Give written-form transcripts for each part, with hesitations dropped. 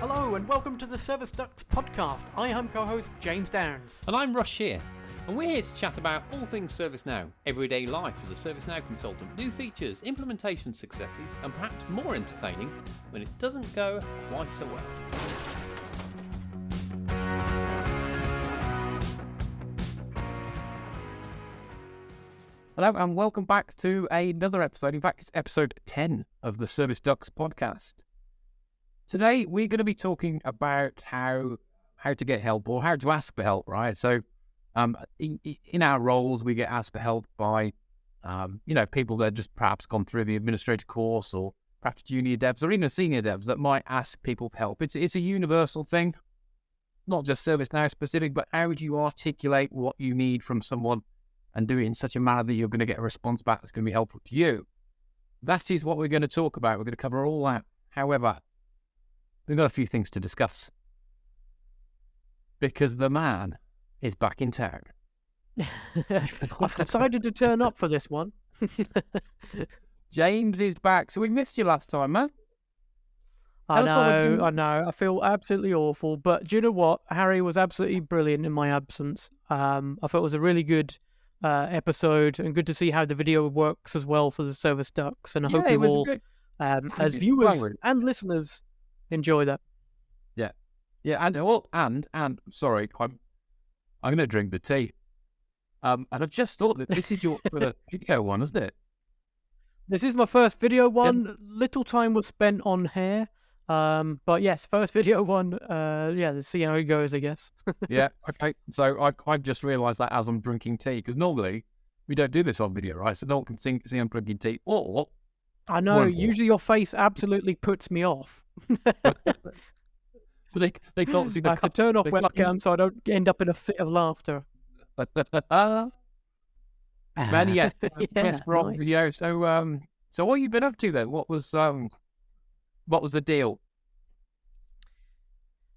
Hello and welcome to the ServiceDucks podcast. I am co-host James Downs. And I'm Rush here, and we're here to chat about all things ServiceNow, everyday life as a ServiceNow consultant, new features, implementation successes, and perhaps more entertaining when it doesn't go quite so well. Hello and welcome back to another episode. In fact, it's episode 10 of the ServiceDucks podcast. Today, we're going to be talking about how to get help or how to ask for help, right? So, in our roles, we get asked for help by, people that have just perhaps gone through the administrator course, or perhaps junior devs, or even senior devs that might ask people for help. It's a universal thing, not just ServiceNow specific, but how would you articulate what you need from someone and do it in such a manner that you're going to get a response back that's going to be helpful to you? That is what we're going to talk about. We're going to cover all that. However, we've got a few things to discuss because the man is back in town. I've decided to turn up for this one. James is back. So we missed you last time, man. I know. I feel absolutely awful. But do you know what? Harry was absolutely brilliant in my absence. I thought it was a really good episode and good to see how the video works as well for the ServiceDucks. And I hope you all, as viewers and listeners, enjoy that. Yeah, and sorry, I'm going to drink the tea. And I've just thought that this is your video one, isn't it? This is my first video one. Yeah. Little time was spent on hair. But yes, first video one. Let's see how it goes, I guess. Yeah, okay. So I've just realised that as I'm drinking tea, because normally we don't do this on video, right? So no one can see I'm drinking tea. Or I know, usually your face absolutely puts me off. They can't see the I have to turn off webcam so I don't end up in a fit of laughter. Man, yes. Yeah, nice. Video. So what have you been up to then? What was the deal?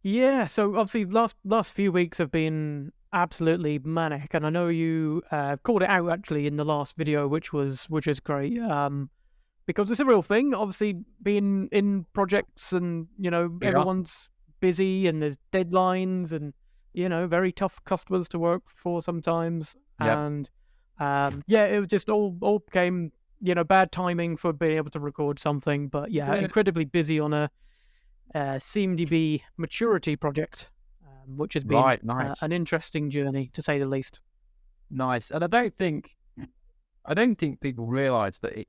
Yeah, so obviously last few weeks have been absolutely manic, and I know you called it out actually in the last video, which is great. Because it's a real thing. Obviously, being in projects and everyone's busy and there's deadlines and very tough customers to work for sometimes. Yep. And it was just all became bad timing for being able to record something. But incredibly busy on a CMDB maturity project, which has been an interesting journey to say the least. Nice, and I don't think people realise that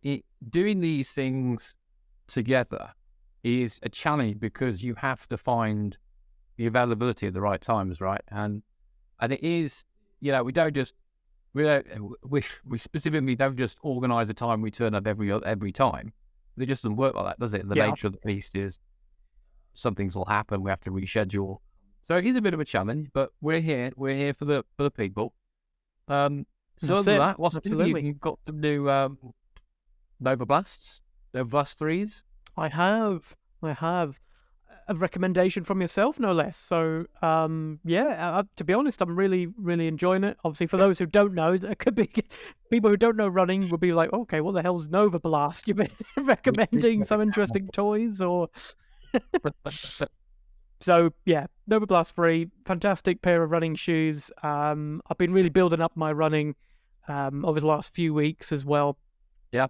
doing these things together is a challenge because you have to find the availability at the right times, right? And it is, we specifically don't just organise a time we turn up every time. It just doesn't work like that, does it? The nature of the beast is some things will happen. We have to reschedule, so it is a bit of a challenge. But we're here for the people. So other than that, what's absolutely. You've got some new Nova Blast 3s. I have a recommendation from yourself, no less. So, to be honest, I'm really, really enjoying it. Obviously, for those who don't know, there could be people who don't know running would be like, okay, what the hell's Nova Blast? You've been recommending some interesting toys or... So, Nova Blast 3, fantastic pair of running shoes. I've been really building up my running over the last few weeks as well. Yeah.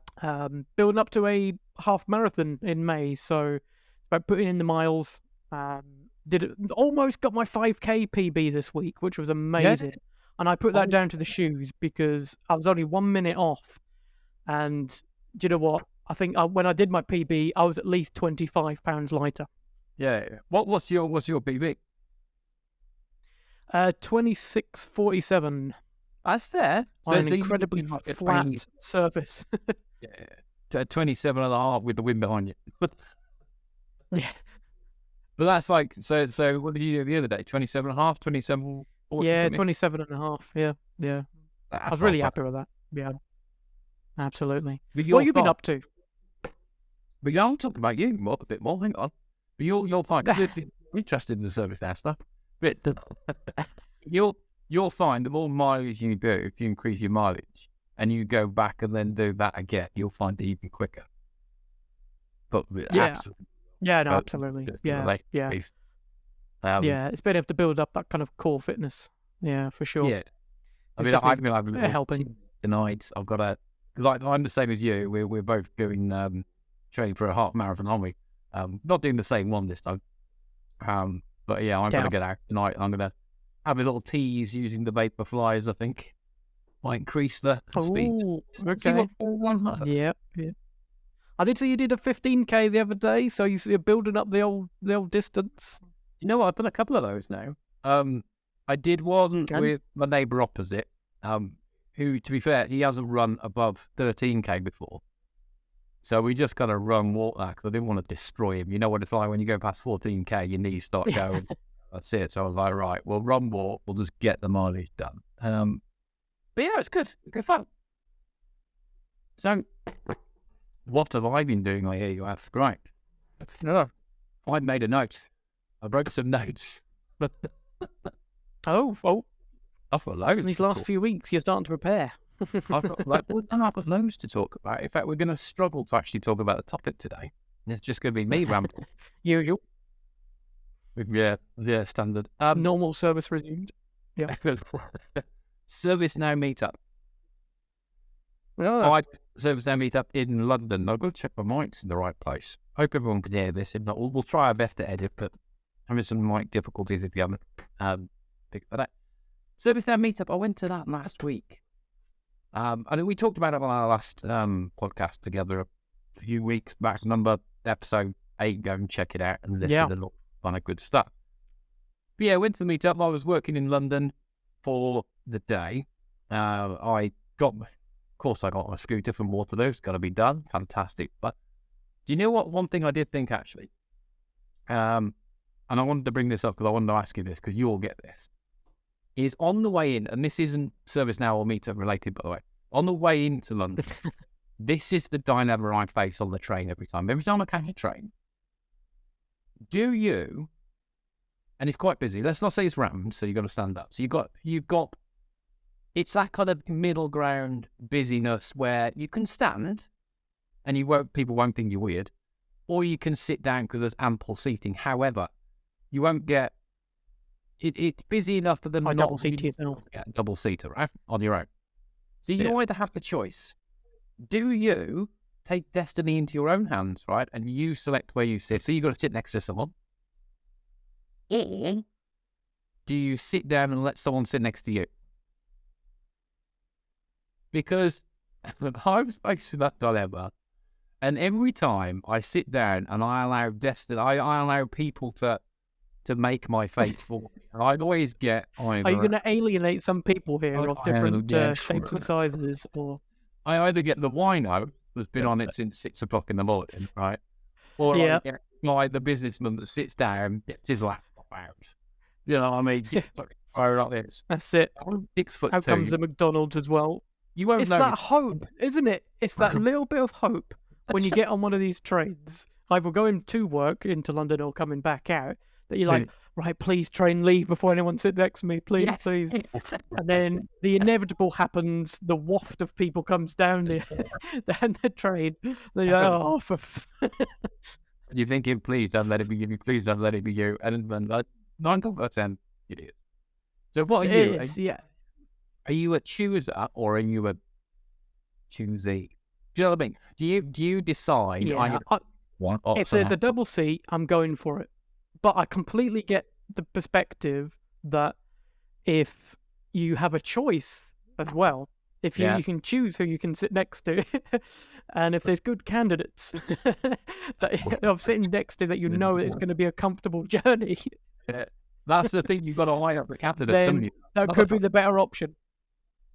Building up to a half marathon in May, so it's about putting in the miles. Almost got my 5K PB this week, which was amazing. Yeah. And I put that down to the shoes because I was only 1 minute off. And do you know what? I think when I did my PB, I was at least 25 pounds lighter. Yeah. What's your PB? 26.47. That's fair. So it's an incredibly flat surface. 27 and a half with the wind behind you. Yeah. But that's like, so what did you do the other day? 27 and a half, 27? Yeah, 27 and a half. Yeah. I was really happy with that. Yeah. Absolutely. What have you been up to? But I'll talk about you a bit more. Hang on. But you'll find interested in the ServiceNow stuff. But you'll find the more mileage you do, if you increase your mileage and you go back and then do that again, you'll find it even quicker. But absolutely. Yeah, no, But absolutely. just the Yeah, latest yeah, piece. yeah. It's better to build up that kind of core fitness. Yeah, for sure. Yeah. I It's mean, I'm definitely gonna have a little helping. tip tonight. I've got to, because I'm the same as you. We're both doing training for a half marathon, aren't we? Not doing the same one this time. But yeah, I'm gonna Yeah. get out tonight. I'm gonna have a little tease using the vapor flies. I think might increase the speed. Oh, See okay. what one. Yeah, yeah. I did see you did a 15K the other day, so you're building up the old distance. You know what? I've done a couple of those now. I did one And with my neighbour opposite. Who, to be fair, he hasn't run above 13K before. So we just kind of walk that because I didn't want to destroy him. You know what it's like when you go past 14K, your knees start going. That's it. So I was like, right, we'll run walk. We'll just get the mileage done. But yeah, it's good. Good fun. So what have I been doing? I hear you ask. Right. no. I made a note. I wrote some notes. Oh, I've got loads. these to last talk. few weeks you're starting to prepare. I've got loads to talk about. In fact, we're going to struggle to actually talk about the topic today. It's just going to be me rambling. Usual. Yeah, standard. Normal service resumed. Yeah. ServiceNow meetup. Oh, I ServiceNow meetup in London. I've got to check my mics in the right place. Hope everyone can hear this. If not, we'll try our best to edit, but having some mic difficulties if you haven't picked that up. ServiceNow meetup. I went to that last week. I think we talked about it on our last podcast together a few weeks back. Episode 8. Go and check it out and listen to a lot of good stuff. But yeah, I went to the meetup. I was working in London for the day. I got my scooter from Waterloo. It's got to be done. Fantastic. But do you know what? One thing I did think actually, and I wanted to bring this up because I wanted to ask you this because you all get this, is on the way in, and this isn't ServiceNow or meetup related, by the way. On the way into London, this is the dilemma I face on the train every time. Every time I catch a train, do you? And it's quite busy. Let's not say it's rammed, so you've got to stand up. So you've got. It's that kind of middle ground busyness where you can stand, and people won't think you're weird, or you can sit down because there's ample seating. However, you won't get. It's busy enough for them I not double seat yourself. to get a double seater, right? On your own. So you Yeah. either have the choice. Do you take destiny into your own hands, right? And you select where you sit. So you've got to sit next to someone. Or do you sit down and let someone sit next to you? Because I'm faced with that dilemma. And every time I sit down and I allow I allow people to make my fate for me. And I'd always get either... Are you going to alienate some people here of different shapes and sizes? Or I either get the wino that's been on it since 6 o'clock in the morning, right? Or I get the businessman that sits down, gets his laptop out. You know what I mean? Like this. That's it. I'm 6'2". Out comes the McDonald's as well. You won't It's know. that hope, isn't it? It's that little bit of hope when you get on one of these trains, either going to work into London or coming back out, that you're like, right, please train leave before anyone sits next to me, please, please. And then the inevitable happens, the waft of people comes down the train. Then you're like, oh, You're thinking, please don't let it be you, please don't let it be you. And then 9 times out of 10, it is. So what are you? Are you a chooser or are you a choosy? Do you know what I mean? Do you decide? Yeah, if there's a double seat, I'm going for it. But I completely get the perspective that if you have a choice as well, if you can choose who you can sit next to, and if there's good candidates that of sitting next to that you know it's going to be a comfortable journey, that's the thing, you've got to line up the candidates, haven't you? That could be the better option.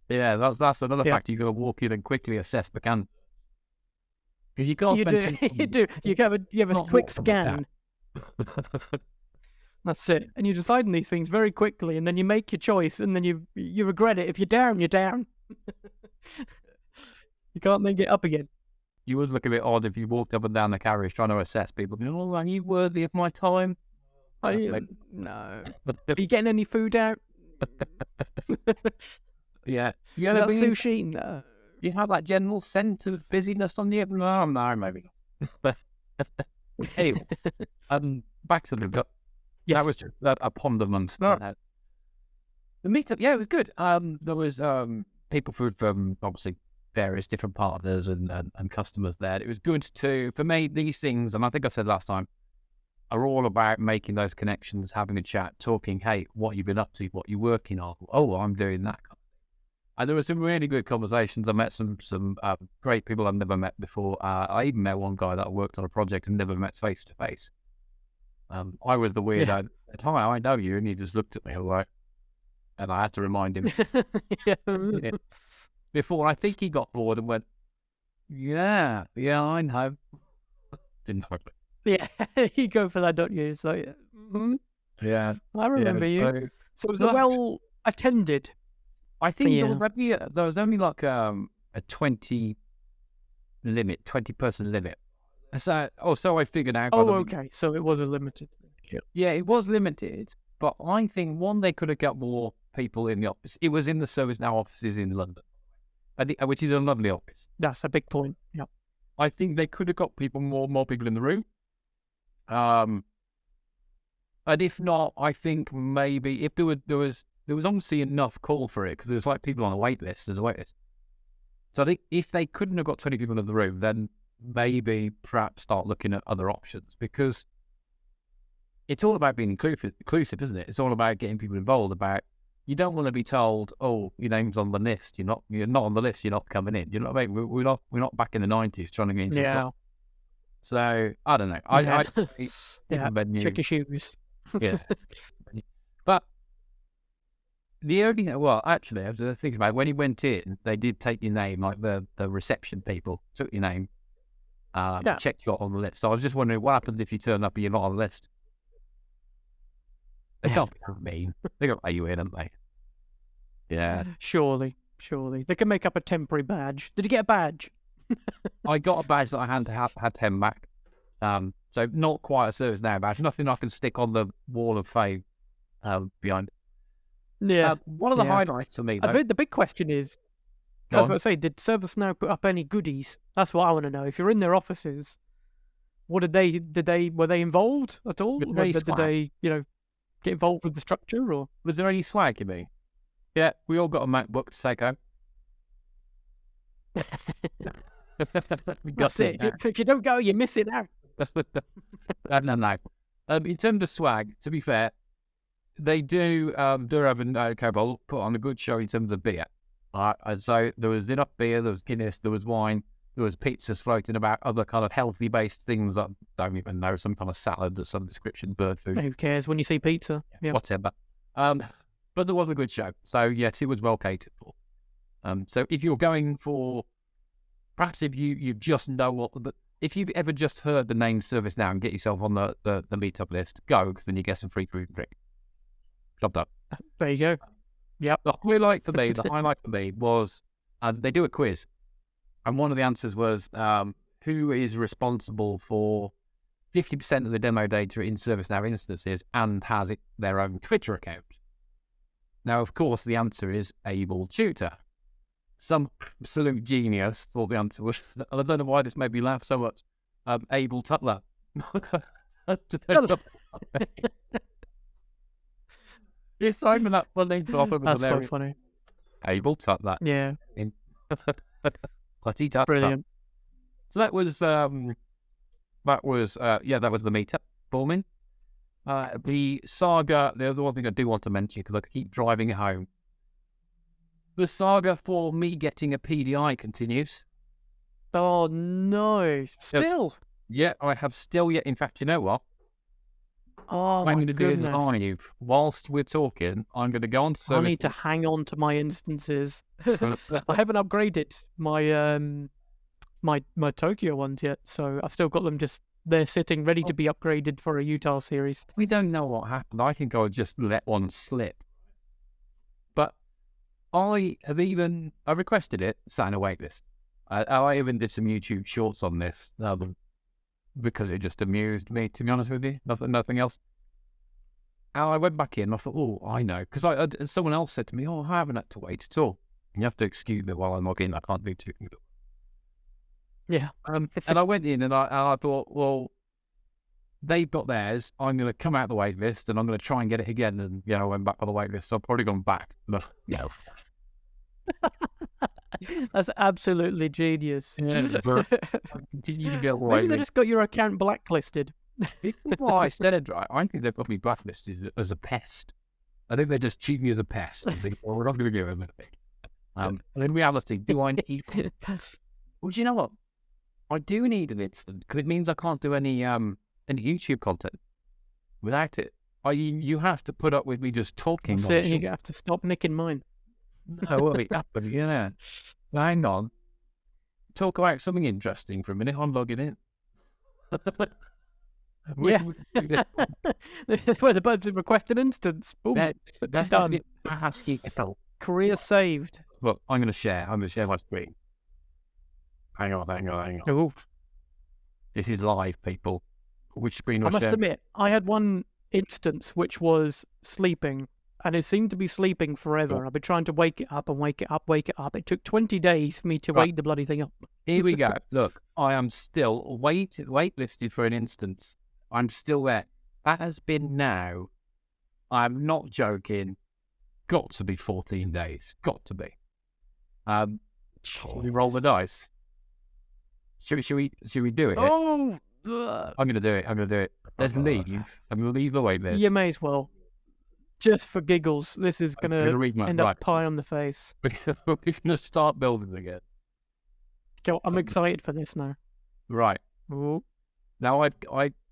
Yeah, that's another factor. You've got to walk in and quickly assess the candidate. Because you can't you have a quick scan. That's it. And you decide on these things very quickly, and then you make your choice, and then you regret it. If you're down, you're down. You can't then get up again. You would look a bit odd if you walked up and down the carriage trying to assess people. Oh, are you worthy of my time? No. Are you getting any food out? Yeah. You have sushi? No. You have that general sense of busyness on you? No, maybe not. Anyway, back to the meetup. Yes. That was a Ponderment. The meetup, yeah, it was good. There was people from obviously various different partners and customers there. It was good for me, these things, and I think I said last time, are all about making those connections, having a chat, talking, hey, what you've been up to, what you're working on. Oh, I'm doing that. And there were some really good conversations. I met some great people I've never met before. I even met one guy that I worked on a project and never met face to face. I was the weirdo. Yeah. Said, hi, I know you. And he just looked at me like, and I had to remind him Yeah. before I think he got bored and went, yeah, I know. Didn't know. Yeah, you go for that, don't you? It's like, Yeah. I remember you. So it was well attended. I think Yeah. there was only like a 20 person limit. So I figured out. Oh, okay. So it was a limited. Yeah, it was limited, but I think they could have got more people in the office. It was in the ServiceNow offices in London, which is a lovely office. That's a big point. Yeah. I think they could have got more people in the room. And if not, I think maybe if there was obviously enough call for it because there was like people on a wait list. There's a wait list. So I think if they couldn't have got 20 people in the room, then maybe perhaps start looking at other options because it's all about being inclusive, isn't it? It's all about getting people involved. You don't want to be told, oh, your name's on the list. You're not on the list. You're not coming in. You know what I mean? We're not back in the 90s trying to get into. Yeah. So I don't know. Check your shoes. Yeah. But the only thing, well, actually, I was thinking about it, when you went in, they did take your name, like the reception people took your name, checked you out on the list. So I was just wondering what happens if you turn up and you're not on the list. They can't be mean. They got to pay you in, haven't they? Yeah. Surely. They can make up a temporary badge. Did you get a badge? I got a badge that I had to hand back. So not quite a ServiceNow badge. Nothing I can stick on the wall of fame behind. Yeah. One of the highlights for me, though. The big question is, I was about to say, did ServiceNow put up any goodies? That's what I want to know. If you're in their offices, what were they involved at all? Did they, get involved with the structure, or was there any swag, you mean? Yeah, we all got a MacBook to take home. That's it. If you don't go, you miss it out. No. In terms of swag, to be fair, they do Durham and Cobalt put on a good show in terms of beer. And so there was enough beer, there was Guinness, there was wine, there was pizzas floating about, other kind of healthy based things that I don't even know, some kind of salad or some description, bird food. Who cares when you see pizza? Yeah. Whatever. But there was a good show. So yes, it was well catered for. So if you're going for, perhaps if you just know if you've ever just heard the name ServiceNow and get yourself on the meetup list, go, because then you get some free food and drink. Job done. There you go. Yep. The highlight for me was they do a quiz. And one of the answers was who is responsible for 50% of the demo data in ServiceNow instances and has their own Twitter account. Now, of course, the answer is Able Tutor. Some absolute genius thought the answer was, and I don't know why this made me laugh so much, Able Tutler. It's time that funny. That's quite funny. Able Tutler. Yeah. Brilliant. So that was the meetup for me. The saga, the other one thing I do want to mention, because I keep driving it home, the saga for me getting a PDI continues. Oh no, still? I have still yet. In fact, you know what? Oh, I'm my going to goodness. do it live. Whilst we're talking, I'm going to go on to service. I need to hang on to my instances. I haven't upgraded my my Tokyo ones yet, so I've still got them they're sitting ready to be upgraded for a Utah series. We don't know what happened. I think I would just let one slip. But I requested it, sat in a wait list. I even did some YouTube shorts on this because it just amused me, to be honest with you. Nothing else. And I went back in and I thought, oh, I know. Because someone else said to me, I haven't had to wait at all. And you have to excuse me while I log in. I can't do two things. Yeah. And I went in and I thought, well, they've got theirs. I'm going to come out the wait list and I'm going to try and get it again. And, I went back on the wait list. So I've probably gone back. No. That's absolutely genius. Yeah, but I continue to get on the Maybe wait they list. just got your account blacklisted. Well, I said, right, I think they've got me blacklisted as a pest. I think they're just treating me as a pest. I think, well, we're not going to give them anything. And in reality, do I need... Well, do you know what? I do need an instant because it means I can't do any YouTube content without it. You have to put up with me just talking. That's it, you have to stop nicking mine. No, well, yeah. Hang on. Talk about something interesting for a minute. I'm logging in. Yeah. That's where the buds have requested instance. Boom. That's done. Asking help. Career saved. Look, I'm going to share my screen. Hang on. Ooh. This is live, people. Which screen I was must shared? admit, I had one instance which was sleeping, and it seemed to be sleeping forever. Sure. I've been trying to wake it up and wake it up. It took 20 days for me to Right. wake the bloody thing up. Here we go. Look, I am still waitlisted for an instance. I'm still there. That has been now, I'm not joking, got to be 14 days. Got to be. Shall we roll the dice? Should we do it? Oh! I'm going to do it. Let's leave. I'm going to leave the waitlist. You may as well. Just for giggles, this is going to end up pie on the face. We're going to start building again. Okay, I'm excited for this now. Right. Ooh. Now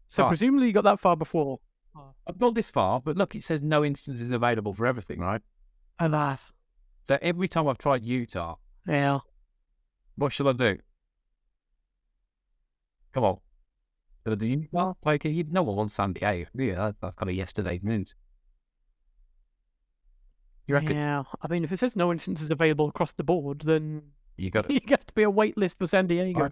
So presumably you got that far before. I've got this far, but look, it says no instances available for everything, right? Alas. So every time I've tried Utah, Yeah. what shall I do? Come on. Shall I do Utah? Like, no one wants San Diego. Yeah, that's kind of yesterday's news. You reckon? Yeah. I mean, if it says no instances available across the board, then You got you have to be a wait list for San Diego.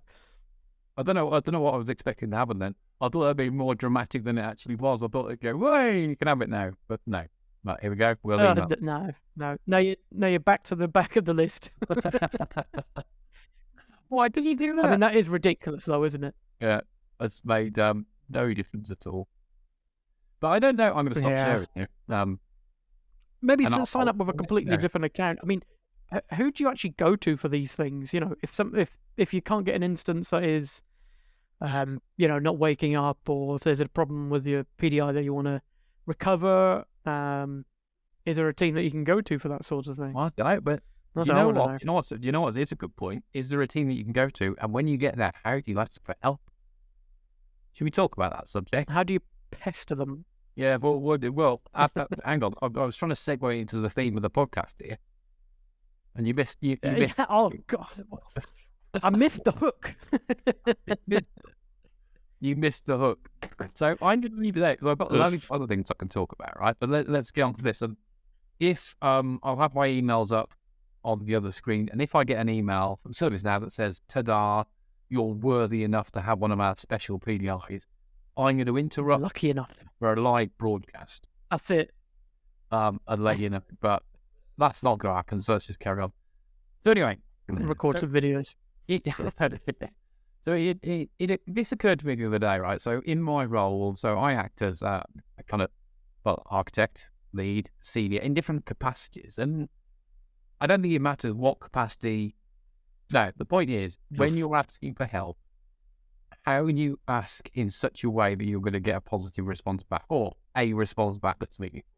I don't know what I was expecting to happen then. I thought that'd be more dramatic than it actually was. I thought it'd go, "Way, you can have it now," but no. Right, here we go. We'll email. No. Now you're back to the back of the list. Why did you do that? I mean, that is ridiculous, though, isn't it? Yeah, it's made no difference at all. But I don't know. I'm going to stop sharing here. Maybe and sign up with a completely different account. I mean, who do you actually go to for these things? You know, if you can't get an instance that is, not waking up, or if there's a problem with your PDI that you want to recover, is there a team that you can go to for that sort of thing? I don't know, but you know what? It's a good point. Is there a team that you can go to, and when you get there, how do you ask for help? Should we talk about that subject? How do you pester them? Yeah, well, hang on. I was trying to segue into the theme of the podcast here, and you missed. You missed. Oh God, I missed the hook. You missed the hook. So I'm going to leave it there because I've got a lot of other things I can talk about, right? But let's get on to this. And if I'll have my emails up on the other screen, and if I get an email from ServiceNow that says, "Ta-da, you're worthy enough to have one of our special PDIs," I'm going to interrupt. Lucky enough for a live broadcast. That's it. And let you know, but that's not going to happen. So let's just carry on. So anyway, record some videos. So this occurred to me the other day, right? So in my role, so I act as a kind of architect, lead, senior in different capacities, and I don't think it matters what capacity. No, the point is when you're asking for help, how you ask in such a way that you're going to get a positive response back, or a response back that's meaningful.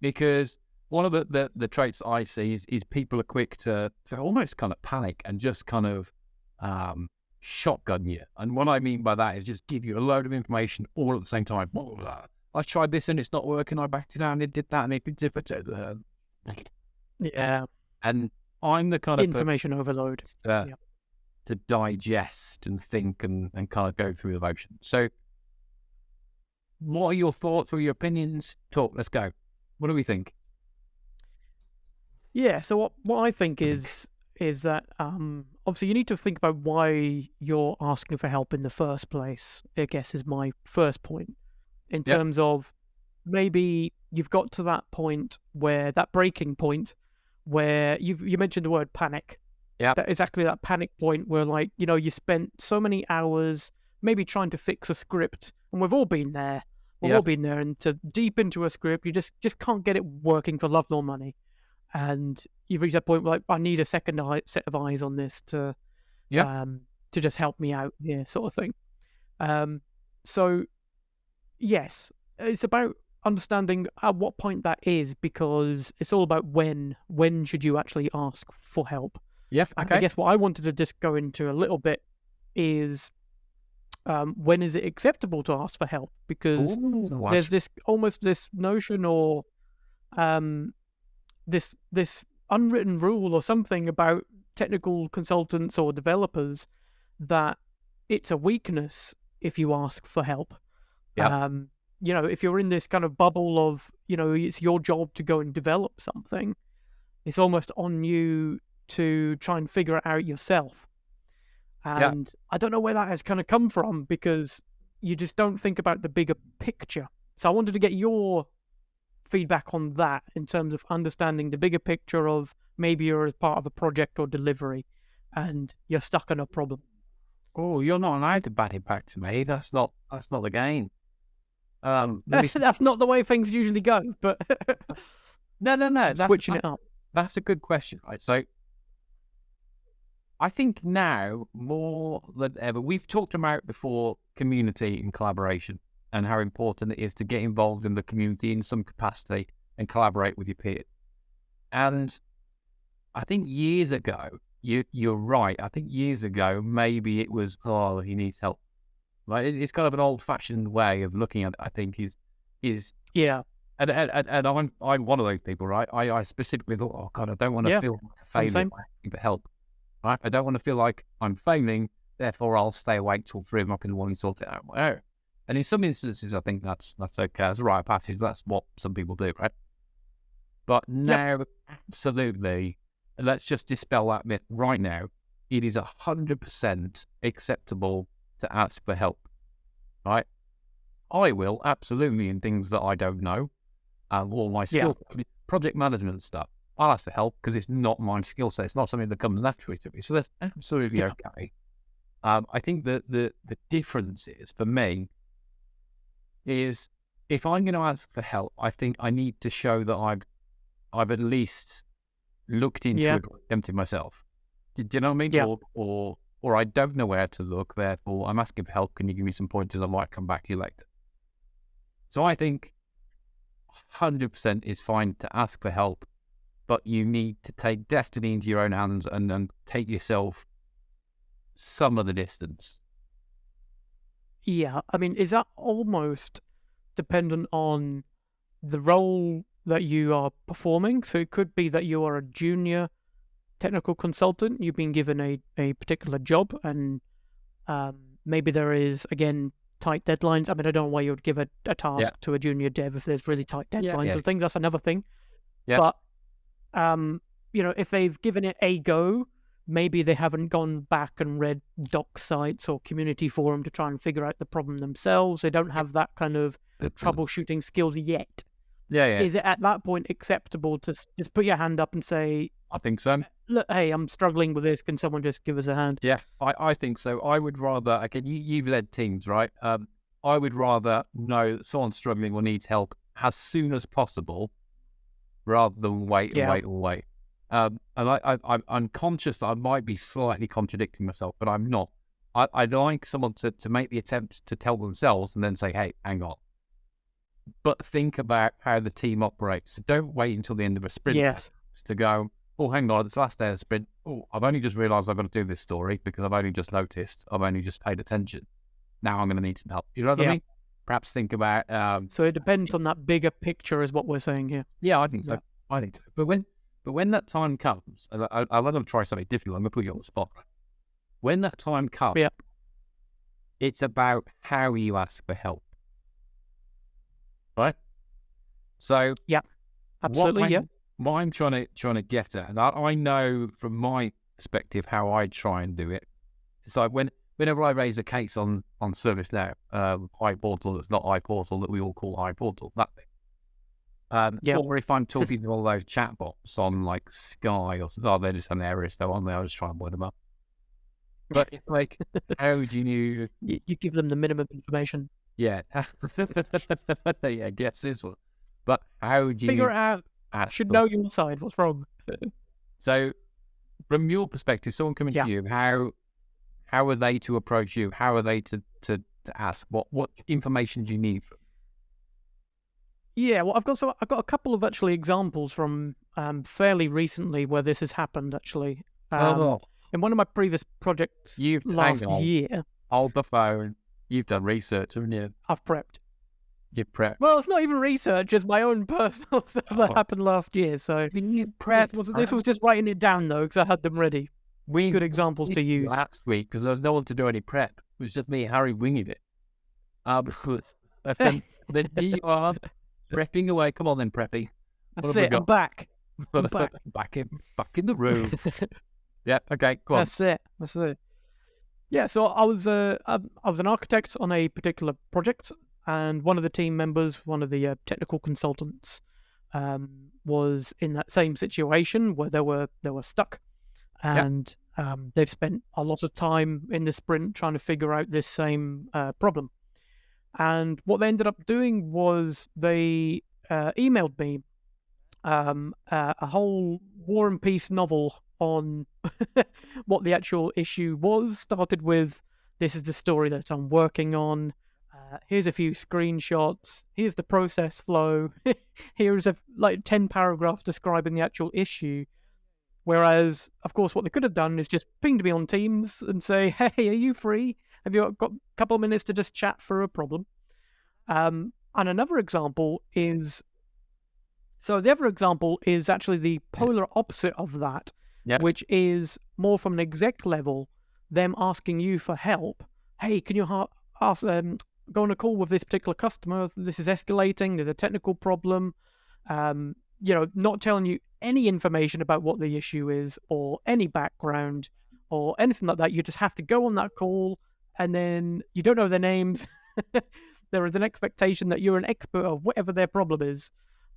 Because one of the traits I see is people are quick to almost kind of panic and just kind of shotgun you. And what I mean by that is just give you a load of information all at the same time. I tried this and it's not working. I backed it down and it did that and it did different. Yeah. And I'm the kind of information overload to digest and think and kind of go through the motion. So what are your thoughts or your opinions? Talk, let's go. What do we think? Yeah, so what I think is that obviously you need to think about why you're asking for help in the first place, I guess is my first point. In terms of maybe you've got to that point where, that breaking point where you mentioned the word panic. Yeah. That exactly that panic point where, like, you spent so many hours, maybe trying to fix a script, and we've all been there. We've all been there, and to deep into a script, you just can't get it working for love nor money. And you've reached that point where, like, I need a second set of eyes on this to just help me out here, sort of thing. So yes, it's about understanding at what point that is, because it's all about when should you actually ask for help. Okay. I guess what I wanted to just go into a little bit is when is it acceptable to ask for help? Because there's this almost this notion or this unwritten rule or something about technical consultants or developers that it's a weakness if you ask for help. If you're in this kind of bubble of, it's your job to go and develop something, it's almost on you to try and figure it out yourself. And I don't know where that has kind of come from, because you just don't think about the bigger picture. So I wanted to get your feedback on that in terms of understanding the bigger picture of maybe you're as part of a project or delivery and you're stuck on a problem. Oh, you're not allowed to bat it back to me. That's not the game. That's not the way things usually go, but no. Switching it up. That's a good question, right? So I think now more than ever, we've talked about before community and collaboration and how important it is to get involved in the community in some capacity and collaborate with your peers. And I think years ago, you're right. I think years ago, maybe it was, he needs help. Like, it's kind of an old-fashioned way of looking at it, I think, is yeah. And I'm one of those people, right? I specifically thought, oh God, I don't want to feel like a failure by asking for help. Right? I don't want to feel like I'm failing, therefore I'll stay awake till 3 o'clock in the morning and sort it out. Oh. And in some instances, I think that's okay. That's a right passage. That's what some people do, right? But now, absolutely, let's just dispel that myth right now. It is 100% acceptable to ask for help, right? I will, absolutely, in things that I don't know, all my skill, project management stuff. I'll ask for help because it's not my skill set. It's not something that comes naturally to me. So that's absolutely okay. I think that the difference is, for me, is if I'm going to ask for help, I think I need to show that I've at least looked into it or attempted myself. Do you know what I mean? Yeah. Or I don't know where to look, therefore I'm asking for help. Can you give me some pointers? I might come back to you later. So I think 100% is fine to ask for help, but you need to take destiny into your own hands and take yourself some of the distance. Yeah, I mean, is that almost dependent on the role that you are performing? So it could be that you are a junior technical consultant, you've been given a particular job, and maybe there is, again, tight deadlines. I mean, I don't know why you would give a task to a junior dev if there's really tight deadlines or things. That's another thing. But if they've given it a go, maybe they haven't gone back and read doc sites or community forum to try and figure out the problem themselves. They don't have that kind of troubleshooting skills yet. Is it at that point acceptable to just put your hand up and say, I think so. Look, hey, I'm struggling with this. Can someone just give us a hand? Yeah, I think so. I would rather, again, you've led teams, right? I would rather know that someone's struggling or needs help as soon as possible rather than wait and wait. And I'm conscious that I might be slightly contradicting myself, but I'm not. I'd like someone to make the attempt to tell themselves and then say, hey, hang on. But think about how the team operates. So don't wait until the end of a sprint to go, oh, hang on, it's the last day of the sprint. Oh, I've only just realised I've got to do this story because I've only just noticed. I've only just paid attention. Now I'm going to need some help. You know what I mean? Perhaps think about... so it depends on that bigger picture is what we're saying here. Yeah, I think so. I think so. But when that time comes, and I'll let them try something different. I'm going to put you on the spot. When that time comes, it's about how you ask for help. Right? So... Yeah, absolutely, what I'm trying to get at, and I know from my perspective how I try and do it. It's like whenever I raise a case on ServiceNow, iPortal that's not iPortal that we all call iPortal, that thing. Or if I'm talking to all those chatbots on like Sky or something, they're just hilarious though, aren't they? I'll just try and word them up. But it's like, how do you? You give them the minimum information. Yeah, yeah. Guess this one. But how do Figure you it out. ask Should them? know your side. What's wrong? So, from your perspective, someone coming Yeah. to you, how are they to approach you? How are they to ask? What information do you need? Yeah, well, I've got a couple of actually examples from fairly recently where this has happened. Actually, Oh, in one of my previous projects you've hang last on, year, hold the phone. You've done research, haven't you? I've prepped. You've prepped. Well, it's not even research; it's my own personal stuff that Oh, happened last year. So you this prepped. was just writing it down though, because I had them ready. We Good examples to missed you use. last week because there was no one to do any prep. It was just me, Harry, winging it. Then here you are prepping away. Come on, then, preppy. That's it. I'm back. I'm back. back in the room. Yeah. Okay. Go on. That's it. That's it. Yeah. So I was an architect on a particular project, and one of the team members, one of the technical consultants, was in that same situation where they were stuck, and they've spent a lot of time in the sprint trying to figure out this same problem. And what they ended up doing was they emailed me a whole War and Peace novel on what the actual issue was. Started with, this is the story that I'm working on. Here's a few screenshots. Here's the process flow. Here's 10 paragraphs describing the actual issue. Whereas, of course, what they could have done is just pinged me on Teams and say, hey, are you free? Have you got a couple of minutes to just chat for a problem? And another example is, so the other example is actually the polar opposite of that, which is more from an exec level, them asking you for help. Hey, can you go on a call with this particular customer? This is escalating. There's a technical problem. Not telling you any information about what the issue is or any background or anything like that. You just have to go on that call, and then you don't know their names. There is an expectation that you're an expert of whatever their problem is.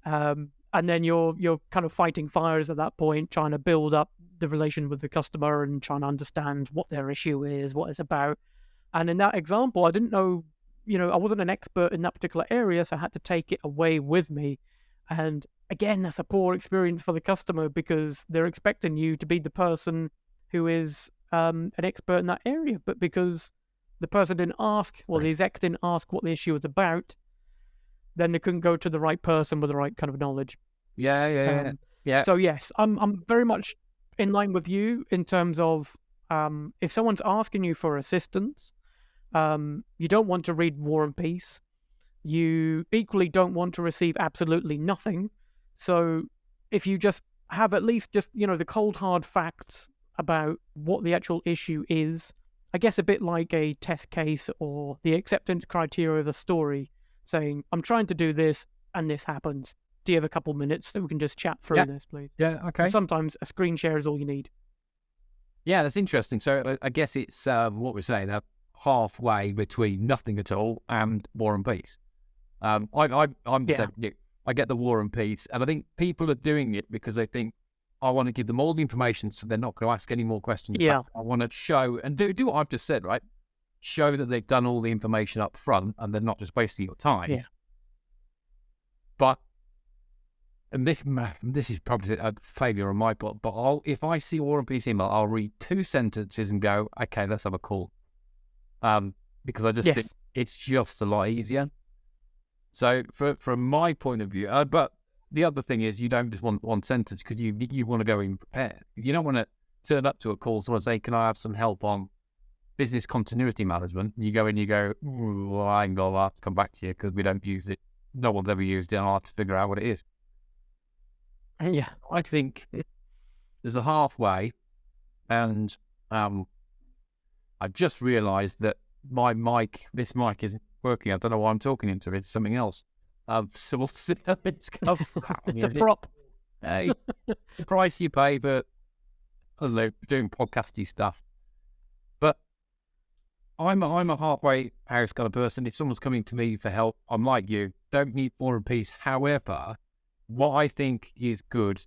And then you're kind of fighting fires at that point, trying to build up the relation with the customer and trying to understand what their issue is, what it's about. And in that example, I didn't know, I wasn't an expert in that particular area, so I had to take it away with me. And again, that's a poor experience for the customer because they're expecting you to be the person who is an expert in that area. But because the person didn't ask, or the exec didn't ask what the issue was about, then they couldn't go to the right person with the right kind of knowledge. Yeah. So yes, I'm very much in line with you in terms of if someone's asking you for assistance, you don't want to read War and Peace. You equally don't want to receive absolutely nothing. So if you just have at least the cold hard facts about what the actual issue is, I guess a bit like a test case or the acceptance criteria of a story, saying, I'm trying to do this and this happens. Do you have a couple minutes that we can just chat through this, please? Yeah, okay. And sometimes a screen share is all you need. Yeah, that's interesting. So I guess it's what we're saying, halfway between nothing at all and War and Peace. I'm the same. I get the War and Peace, and I think people are doing it because they think, I want to give them all the information so they're not going to ask any more questions. Yeah. I want to show and do what I've just said, right? Show that they've done all the information up front and they're not just wasting your time. Yeah. But, and this is probably a failure on my part, but if I see War and Peace email, I'll read 2 sentences and go, okay, let's have a call. Because I just think it's just a lot easier. So from my point of view, but the other thing is you don't just want one sentence because you want to go in prepared. You don't want to turn up to a call, someone say, can I have some help on business continuity management? And you go in, you go, well, I ain't got that to come back to you because we don't use it. No one's ever used it. I'll have to figure out what it is. Yeah. I think there's a halfway, and I just realised that this mic isn't working. I don't know why I'm talking into it. It's something else. So we'll see. It's a prop. Hey, the price you pay for, I don't know, doing podcasty stuff. But I'm a halfway house kind of person. If someone's coming to me for help, I'm like you. Don't need War and Peace. However, what I think is good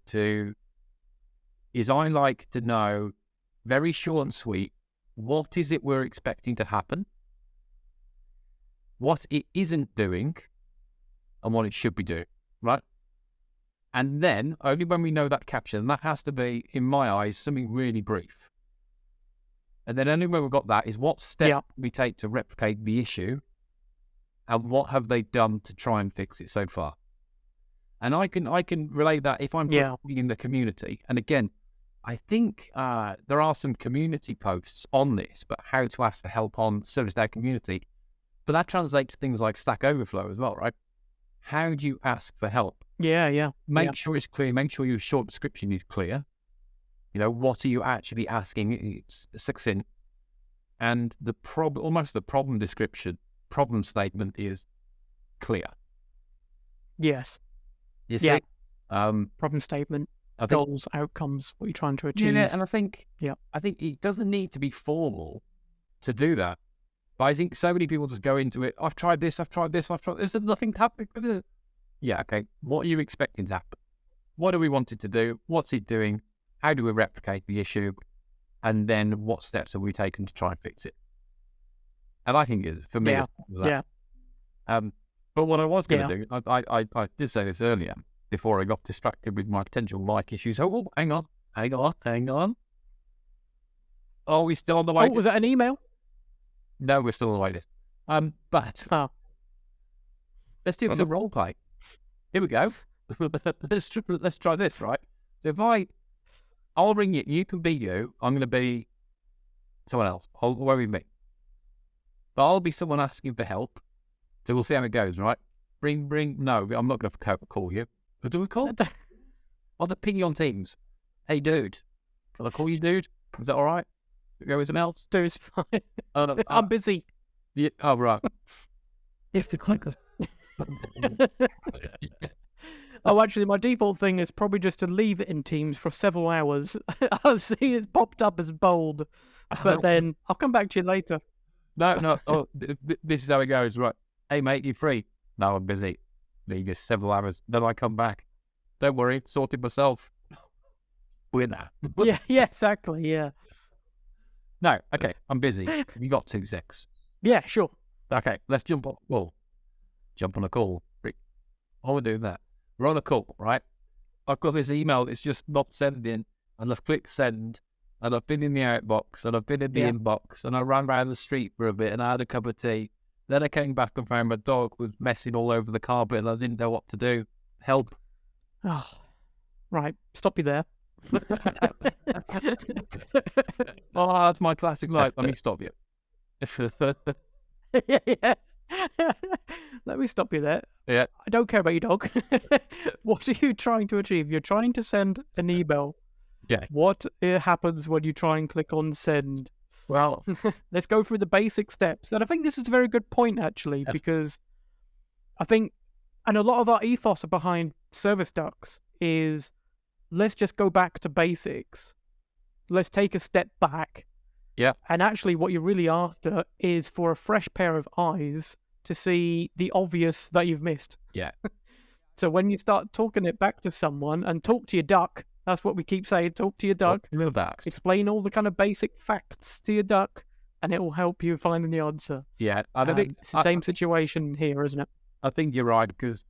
is I like to know, very short and sweet, what is it we're expecting to happen, what it isn't doing, and what it should be doing, right? And then, only when we know that caption, that has to be, in my eyes, something really brief. And then only when we've got that is what step we take to replicate the issue, and what have they done to try and fix it so far. And I can relate that if I'm putting in the community. And again, I think there are some community posts on this, but how to ask for help on ServiceNow community. But that translates to things like Stack Overflow as well, right? How do you ask for help? Make sure it's clear. Make sure your short description is clear. What are you actually asking? It's succinct. And almost the problem description, problem statement is clear. Yes. You see? Problem statement, goals, outcomes, what you're trying to achieve. Yeah, and I think it doesn't need to be formal to do that. But I think so many people just go into it, I've tried this, there's nothing happening. Yeah, okay. What are you expecting to happen? What do we want it to do? What's it doing? How do we replicate the issue? And then what steps have we taken to try and fix it? And I think for me, it's that. But what I was going to do, I did say this earlier, before I got distracted with my potential mic issues. Oh, hang on. Oh, we still on the way? Was that an email? No, we're still on the way. But let's do some role play. Here we go. Let's try this, right? So I'll ring you. You can be you. I'm going to be someone else. Where we meet. But I'll be someone asking for help. So we'll see how it goes, right? Bring. No, I'm not going to call you. But do we call? Or the ping you on Teams. Hey, dude. Can I call you, dude? Is that all right? Go with someone else? Dude's fine. I'm busy. Yeah. Oh, right. Oh, actually, my default thing is probably just to leave it in Teams for several hours. I've seen it popped up as bold, but then I'll come back to you later. No. Oh, this is how it goes, right? Hey, mate, you free? No, I'm busy. Leave you several hours. Then I come back. Don't worry, sorted myself. We're now. yeah, exactly, yeah. No, okay, I'm busy. You got 2 secs? Yeah, sure. Okay, let's jump on a call. While we're doing that, we're on a call, right? I've got this email that's just not sending, and I've clicked send, and I've been in the outbox, and I've been in the inbox, and I ran around the street for a bit, and I had a cup of tea. Then I came back and found my dog was messing all over the carpet, and I didn't know what to do. Help. Oh, right, stop you there. Oh, that's my classic life. Let me stop you. yeah. Let me stop you there. Yeah. I don't care about your dog. What are you trying to achieve? You're trying to send an email. Yeah. What happens when you try and click on send? Well, let's go through the basic steps. And I think this is a very good point, actually, because I think, and a lot of our ethos behind ServiceDucks is, let's just go back to basics. Let's take a step back. Yeah. And actually what you're really after is for a fresh pair of eyes to see the obvious that you've missed. Yeah. So when you start talking it back to someone, and talk to your duck, that's what we keep saying, talk to your duck. Explain all the kind of basic facts to your duck, and it will help you finding the answer. Yeah. I don't think it's the same situation here, isn't it? I think you're right, because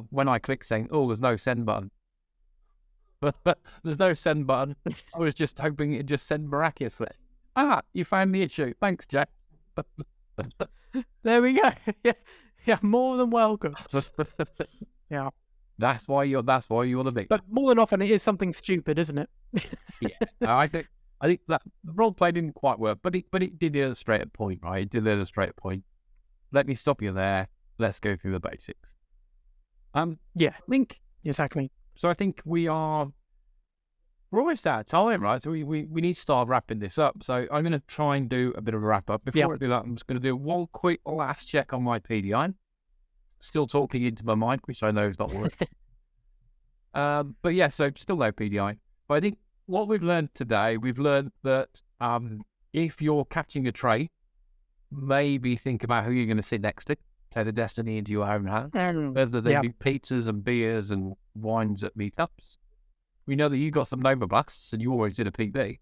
when I click saying, oh, there's no send button. But there's no send button. I was just hoping it'd just send miraculously. You found the issue. Thanks, Jack. There we go. Yeah, more than welcome. Yeah. That's why you're the big. But more than often, it is something stupid, isn't it? Yeah. I think that the role play didn't quite work, but it did illustrate a point, right? It did illustrate a point. Let me stop you there. Let's go through the basics. Yeah. I think exactly. So I think we're almost out of time, right? So we need to start wrapping this up. So I'm going to try and do a bit of a wrap up. Before I do that, I'm just going to do one quick last check on my PDI. Still talking into my mic, which I know is not working. But yeah, so still no PDI. But I think what we've learned today, we've learned that if you're catching a tray, maybe think about who you're going to sit next to. Take the destiny into your own hands. Whether they do pizzas and beers and wines at meetups. We know that you got some Nova Blasts and you always did a PB.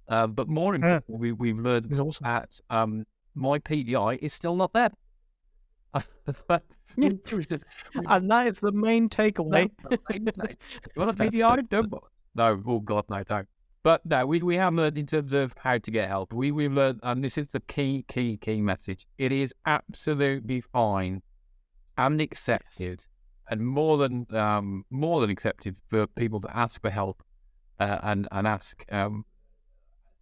But more importantly, we've learned It's awesome. that my PDI is still not there. Yeah. And that is the main takeaway. You want a PDI? Don't. No, oh God, no, don't. But no, we have learned in terms of how to get help. We've learned, and this is the key message. It is absolutely fine and accepted, and more than accepted for people to ask for help and ask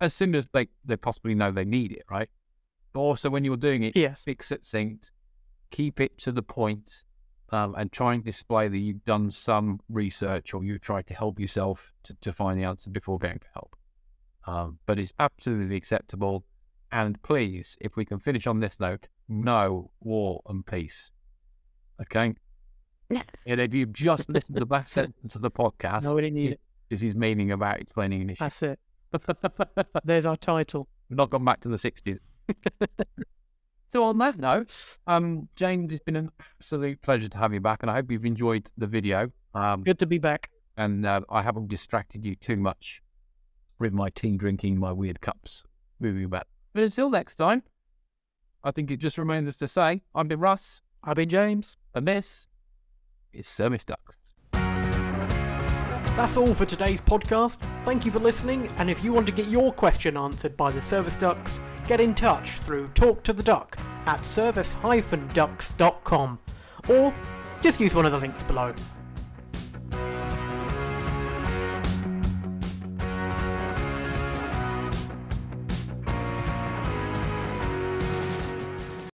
as soon as they possibly know they need it, right? But also when you're doing it, Yes. fix it succinct, keep it to the point, and try and display that you've done some research or you've tried to help yourself to find the answer before going for help. But it's absolutely acceptable. And please, if we can finish on this note, no war and peace. Okay? Yes. And if you've just listened to the last sentence of the podcast, Nobody need it. is his meaning about explaining an issue. That's it. There's our title. We've not gone back to the 60s. So on that note, James, it's been an absolute pleasure to have you back, and I hope you've enjoyed the video. Good to be back. And I haven't distracted you too much with my tea drinking, my weird cups, moving back. But until next time, I think it just remains us to say, I've been Russ. I've been James. And this is ServiceDucks. That's all for today's podcast. Thank you for listening, and if you want to get your question answered by the ServiceDucks, get in touch through talktotheduck@service-ducks.com, or just use one of the links below.